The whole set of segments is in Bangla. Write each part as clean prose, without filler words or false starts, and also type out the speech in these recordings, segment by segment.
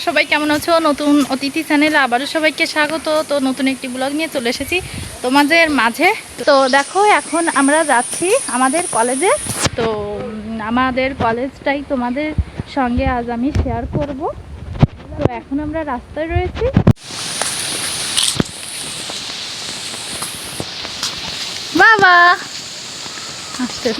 সবাই কেমন আছো? নতুন অতিথি চ্যানেলে আবারও সবাইকে স্বাগত। তো নতুন একটি ব্লগ নিয়ে চলে এসেছি তোমাদের মাঝে। তো দেখো এখন আমরা যাচ্ছি আমাদের কলেজে। তো আমাদের কলেজটাই তোমাদের সঙ্গে আজ আমি শেয়ার করব। তো এখন আমরা রাস্তায় রয়েছি। বাবা আসতে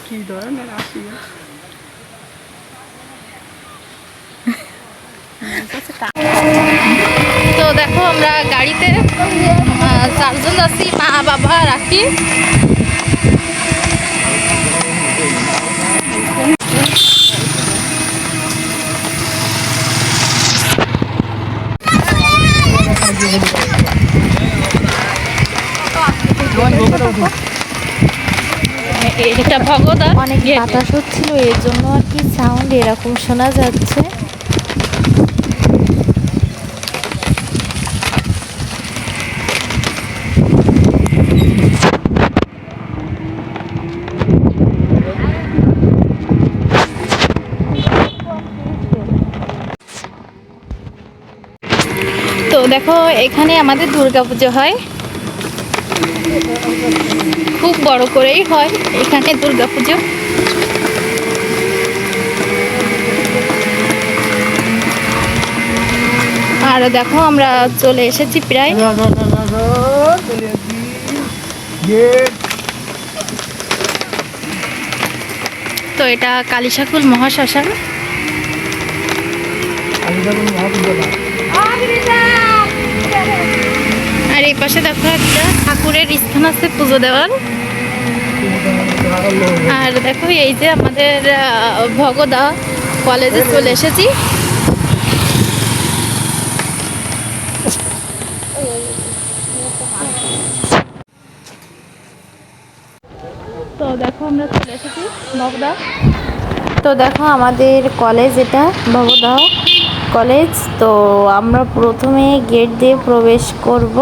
কি ধরনের আসিয়া তো দেখো আমরা গাড়িতে চারজন যাচ্ছি, মা বাবা রাখি। এটা ভগদা অনেক বাতাস হচ্ছিল, এর জন্য আর কি সাউন্ড এরকম শোনা যাচ্ছে। তো দেখো এখানে আমাদের দুর্গাপুজো হয়, খুব বড় করেই হয় এখানে দুর্গাপুজো। আর দেখো আমরা চলে এসেছি প্রায়। তো এটা কালিশাকুল মহাশ্মশান। আর এই পাশে দেখো একটা ঠাকুরের স্থান আছে পুজো দেওয়ার। আর দেখো এই যে আমাদের ভগদা কলেজে চলে এসেছি। তো দেখো আমরা চলে এসেছি ভগদা। তো দেখো আমাদের কলেজ, এটা ভবদাহ কলেজ। তো আমরা প্রথমে গেট দিয়ে প্রবেশ করব।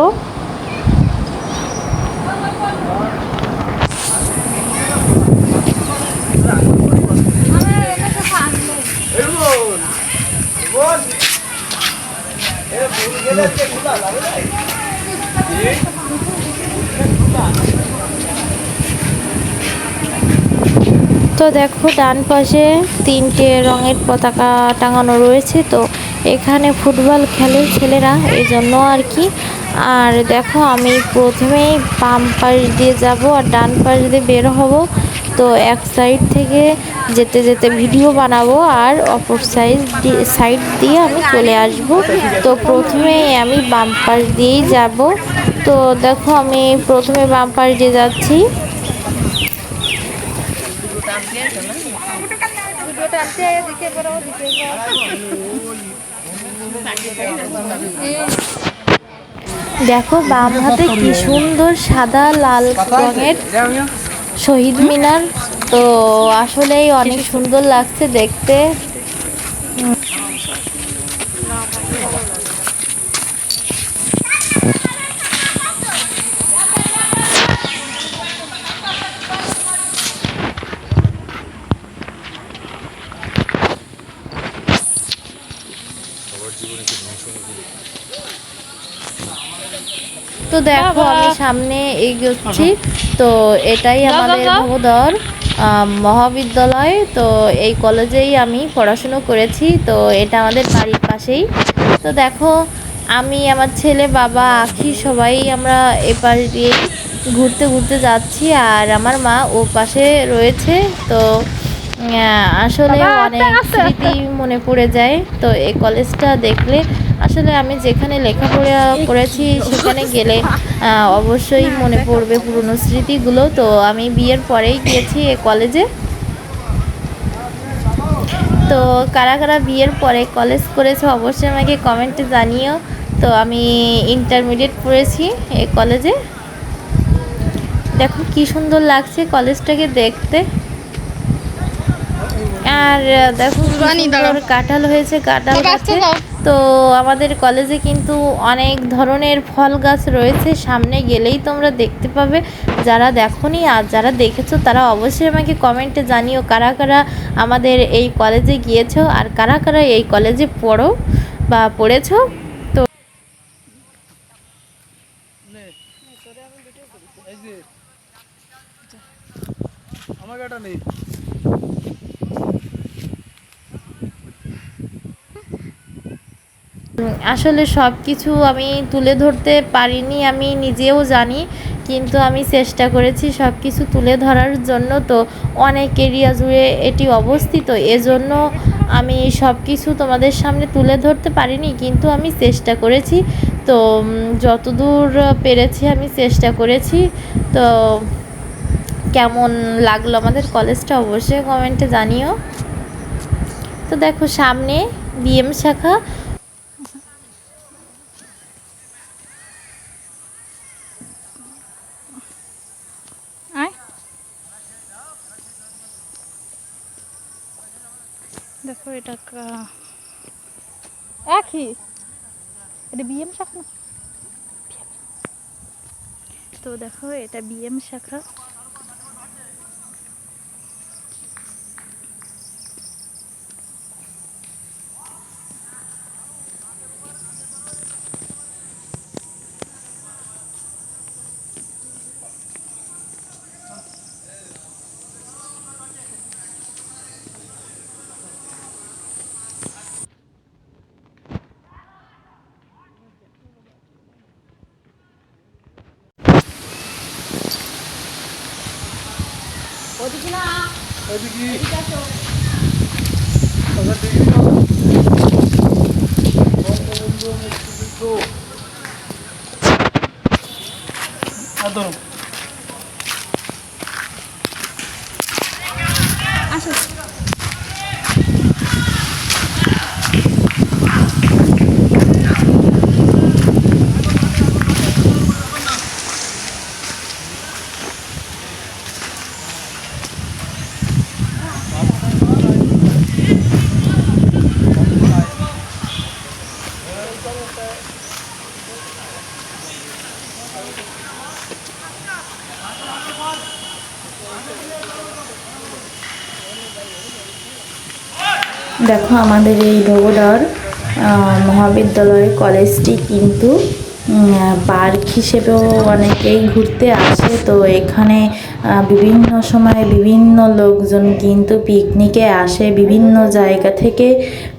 তো দেখো ডান পাশে 3টে রঙের পতাকা টাঙানো রয়েছে। তো এখানে ফুটবল খেলে ছেলেরা, এই জন্য আর কি। আর দেখো আমি প্রথমেই বাম পাশ দিয়ে যাব আর ডান পাশ দিয়ে বের হব। তো এক সাইড থেকে যেতে যেতে ভিডিও বানাবো আর অপর সাইড দিয়ে আমি চলে আসব। তো প্রথমে আমি বাম পাশ দিয়েই যাব। তো দেখো আমি প্রথমে বাম পাশ দিয়ে যাচ্ছি। দেখো বাম হাতে কি সুন্দর সাদা লাল রঙের শহীদ মিনার। তো আসলেই অনেক সুন্দর লাগছে দেখতে। তো দেখো আমি সামনে এগোচ্ছি। তো এটাই আমাদের ভবদর মহাবিদ্যালয়। তো এই কলেজেই আমি পড়াশুনো করেছি। তো এটা আমাদের বাড়ির পাশেই। তো দেখো আমি, আমার ছেলে, বাবা, আখি সবাই আমরা এপাশ দিয়ে ঘুরতে ঘুরতে যাচ্ছি। আর আমার মা ও পাশে রয়েছে। তো আসলে অনেক স্মৃতি মনে পড়ে যায়। তো এই কলেজটা দেখলে আসলে আমি যেখানে লেখাপড়া করেছি সেখানে গেলে অবশ্যই মনে পড়বে পুরনো স্মৃতিগুলো। তো আমি বিয়ের পরেই গিয়েছি এই কলেজে। তো কারা কারা বিয়ের পরে কলেজ করেছে অবশ্যই আমাকে কমেন্টে জানিও। তো আমি ইন্টারমিডিয়েট পড়েছি এই কলেজে। দেখো কি সুন্দর লাগছে কলেজটাকে দেখতে। আর দেখো কাঁঠাল হয়েছে, কাঁঠাল গাছে। তো আমাদের কলেজে কিন্তু অনেক ধরনের ফল গাছ রয়েছে, সামনে গেলেই তোমরা দেখতে পাবে। যারা দেখোনি আর যারা দেখেছো তারা অবশ্যই আমাকে কমেন্টে জানিও কারা কারা আমাদের এই কলেজে গিয়েছো আর কারা কারা এই কলেজে পড়ো বা পড়েছো। তো আমার গাটা নেই। আসলে সব কিছু আমি তুলে ধরতে পারিনি, আমি নিজেও জানি, কিন্তু আমি চেষ্টা করেছি সব কিছু তুলে ধরার জন্য। তো অনেক এরিয়া জুড়ে এটি অবস্থিত, এজন্য আমি সব কিছু তোমাদের সামনে তুলে ধরতে পারিনি, কিন্তু আমি চেষ্টা করেছি। তো যতদূর পেরেছি আমি চেষ্টা করেছি। তো কেমন লাগলো আমাদের কলেজটা অবশ্যই কমেন্টে জানিও। তো দেখো সামনে বিএম শাখা। আয় দেখো এটা একই, এটা বিএম শাখা না? তো দেখো এটা বিএম শাখা। দেখো আমাদের এই ভোগড়ার মহাবিদ্যালয় কলেজটি কিন্তু পার্ক হিসেবেও অনেকেই ঘুরতে আসে। তো এখানে বিভিন্ন সময় বিভিন্ন লোকজন কিন্তু পিকনিকে আসে বিভিন্ন জায়গা থেকে।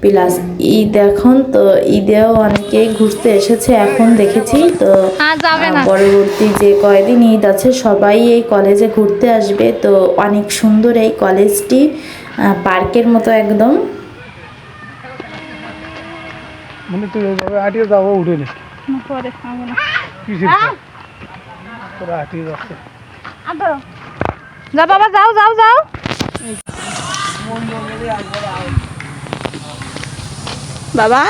প্লাস ঈদ এখন, তো ঈদেও অনেকেই ঘুরতে এসেছে এখন দেখেছি। তো পরবর্তী যে কয়দিন ঈদ আছে সবাই এই কলেজে ঘুরতে আসবে। তো অনেক সুন্দর এই কলেজটি, পার্কের মতো একদম। মানে তুই ওইভাবে হাঁটিয়ে যাবো, উঠে নে পরে কিসের তোরা হাঁটিয়ে যাচ্ছে। যা বাবা, যাও যাও যাও। বাবা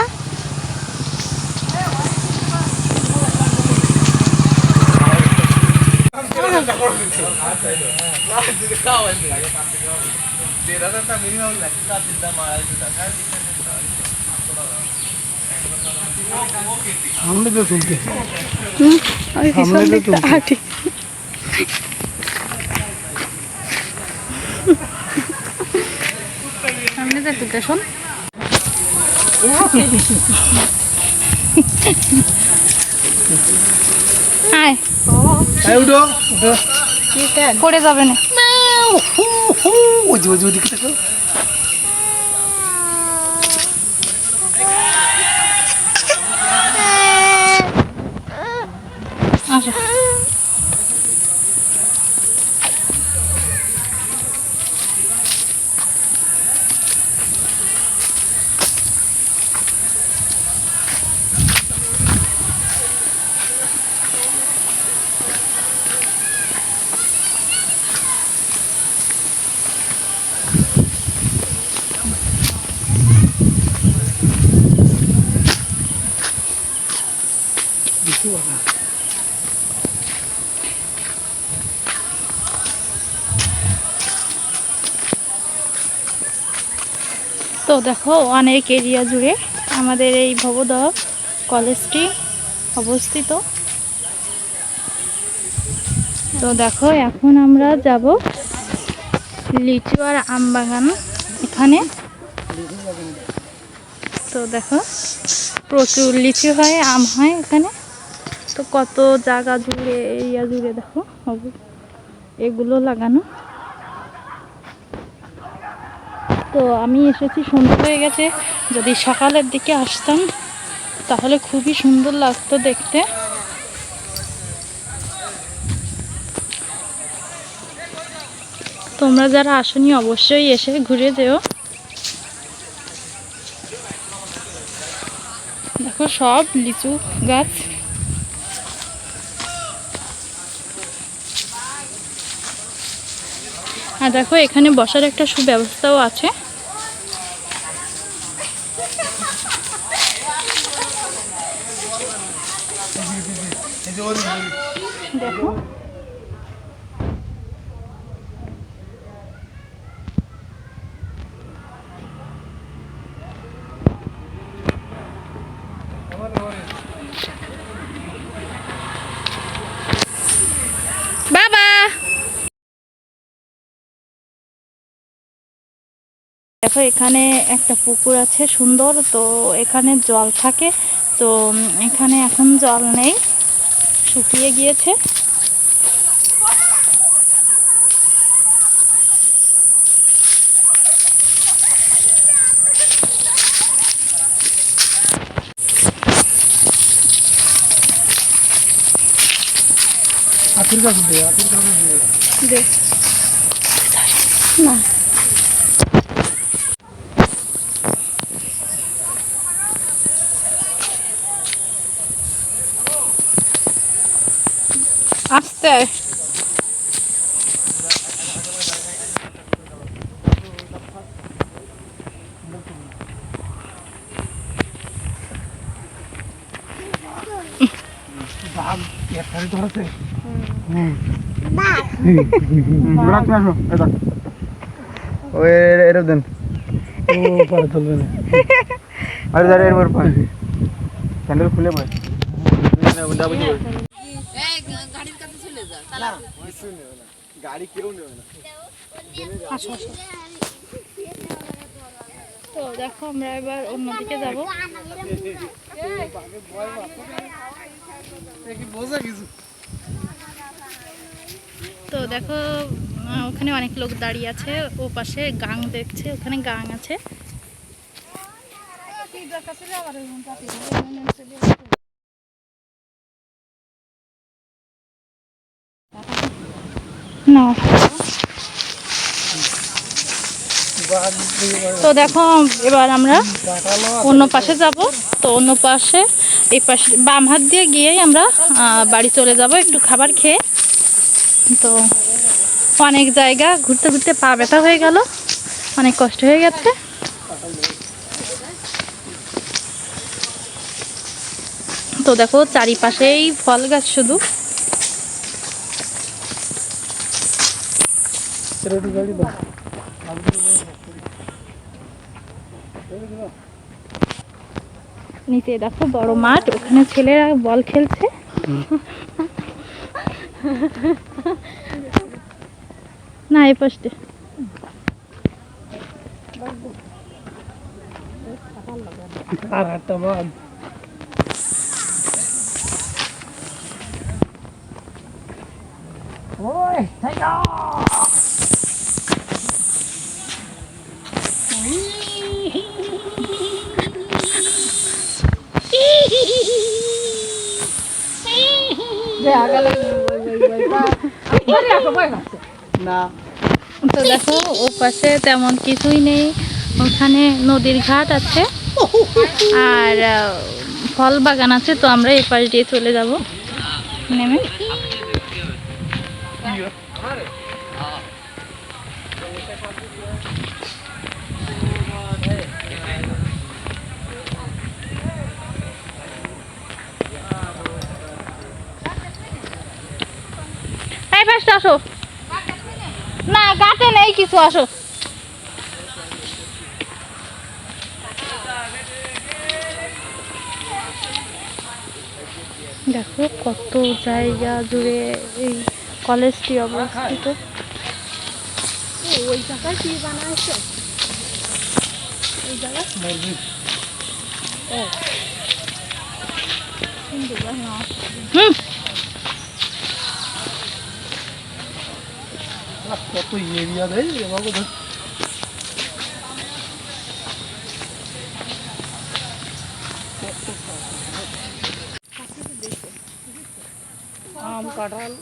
সামনে তো চলতে সামনে যা তুলতে শোন। আয় উঠো পড়ে যাবে না। আসো তো দেখো অনেক এরিয়া জুড়ে আমাদের এই ভবদহ কলেজটি অবস্থিত। তো দেখো এখন আমরা যাব লিচু আর আম বাগান এখানে। তো দেখো প্রচুর লিচু হয়, আম হয় এখানে। তো কত জায়গা জুড়ে, এরিয়া জুড়ে দেখো এগুলো লাগানো। তো আমি এসেছি সন্ধ্যা হয়ে গেছে, যদি সকালের দিকে আসতাম তাহলে খুবই সুন্দর লাগতো দেখতে। তোমরা যারা আসনি অবশ্যই এসে ঘুরে যেও। দেখো সব লিচু গাছ। আর দেখো এখানে বসার একটা সুব্যবস্থাও আছে। দেখো বাবা, দেখো এখানে একটা পুকুর আছে সুন্দর। তো এখানে জল থাকে, তো এখানে এখন জল নেই, শুকিয়ে গিয়েছে। আখের গাছ দিয়ে, আখের গাছ দিয়ে। দেখ না, আস্তে বাঘ একটারই ধরেছে। ঘোড়া তুমি আসো, এই দেখ। ওই এর দেন ও পারে চলবে না। আরে দাঁড়া এর পর পায় স্যান্ডেল খুলে পায় গাড়ি কেউ নেবে না। তো দেখো আমরা এবার অন্যদিকে যাব। বোঝা কিছু তো দেখো ওখানে অনেক লোক দাঁড়িয়ে আছে, ও পাশে গাং দেখছে, ওখানে গাং আছে। না তো দেখো এবার আমরা অন্য পাশে যাব। তো অন্য পাশে, এই পাশে বাম হাত দিয়ে গিয়েই আমরা বাড়ি চলে যাব একটু খাবার খেয়ে। তো অনেক জায়গা ঘুরতে ঘুরতে পা ব্যথা হয়ে গেল, অনেক কষ্ট হয়ে গেছে। তো দেখো চারিপাশেই ফল গাছ শুধু। নিচে দেখো বড় মাঠ, ওখানে ছেলেরা বল খেলছে। না এই পাশে আর একটা বাঘ। ওই না, তো দেখো ও পাশে তেমন কিছুই নেই, ওখানে নদীর ঘাট আছে আর ফল বাগান আছে। তো আমরা এই পাশ দিয়ে চলে যাব নেমে। এই পাশে আসো, না গাছে নেই কিছু, আসো। দেখো কত জায়গা জুড়ে এই কলেজটি অবস্থিত। ওই জায়গায় কি বানাইছে? ওই জায়গায় মসজিদ। হুম কত এরিয়া দেয় এভাবে ধর। আম কাঁঠাল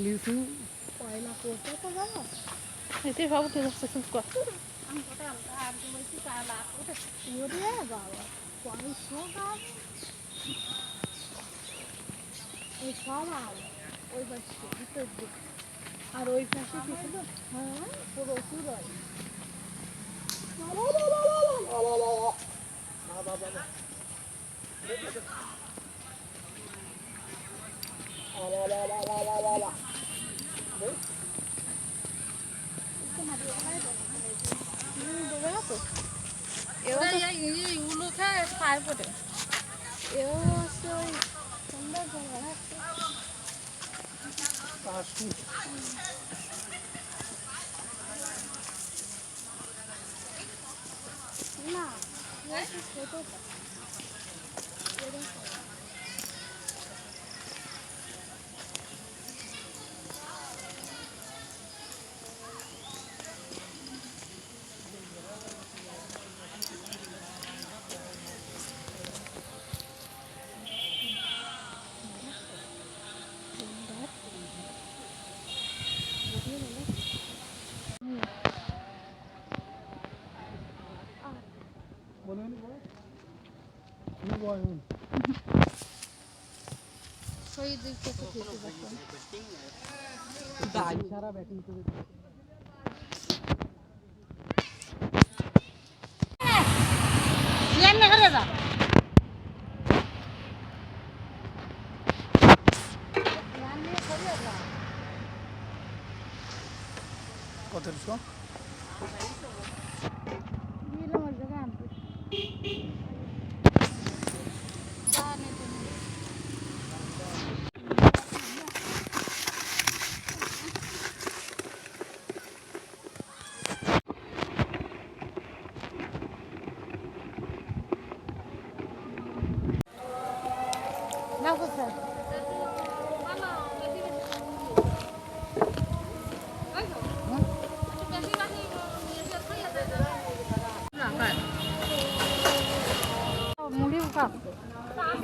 লিচু এতে ভাবো তো যাচ্ছে চুপ কর। আর ওই পাশে কি ছিল? হ্যাঁ পুরো পুরো কাশু বলবেন সারা ব্যাটিং করে কতশো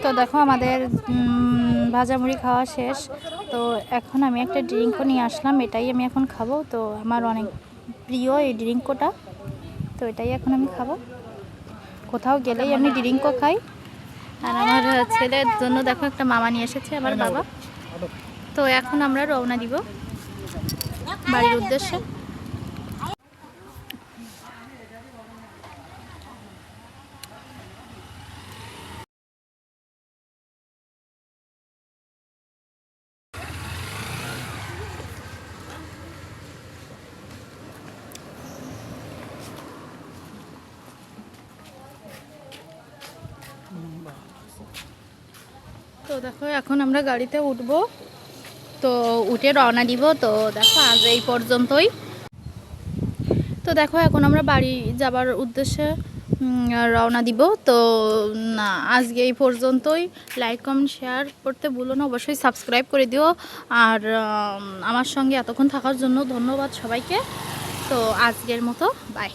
তো দেখো আমাদের ভাজা মুড়ি খাওয়া শেষ। তো এখন আমি একটা ড্রিঙ্কও নিয়ে আসলাম, এটাই আমি এখন খাবো। তো আমার অনেক প্রিয় এই ড্রিঙ্কটা, তো এটাই এখন আমি খাবো। কোথাও গেলেই আমি ড্রিঙ্কও খাই। আর আমার ছেলের জন্য দেখো একটা মামা নিয়ে এসেছে, আমার বাবা। তো এখন আমরা রওনা দিব বাড়ির উদ্দেশ্যে। তো দেখো এখন আমরা গাড়িতে উঠবো, তো উঠে রওনা দিব। তো দেখো আজ এই পর্যন্তই। তো দেখো এখন আমরা বাড়ি যাবার উদ্দেশ্যে রওনা দিব। তো আজকে এই পর্যন্তই। লাইক কমেন্ট শেয়ার করতে ভুলো না, অবশ্যই সাবস্ক্রাইব করে দিও। আর আমার সঙ্গে এতক্ষণ থাকার জন্য ধন্যবাদ সবাইকে। তো আজকের মতো বাই।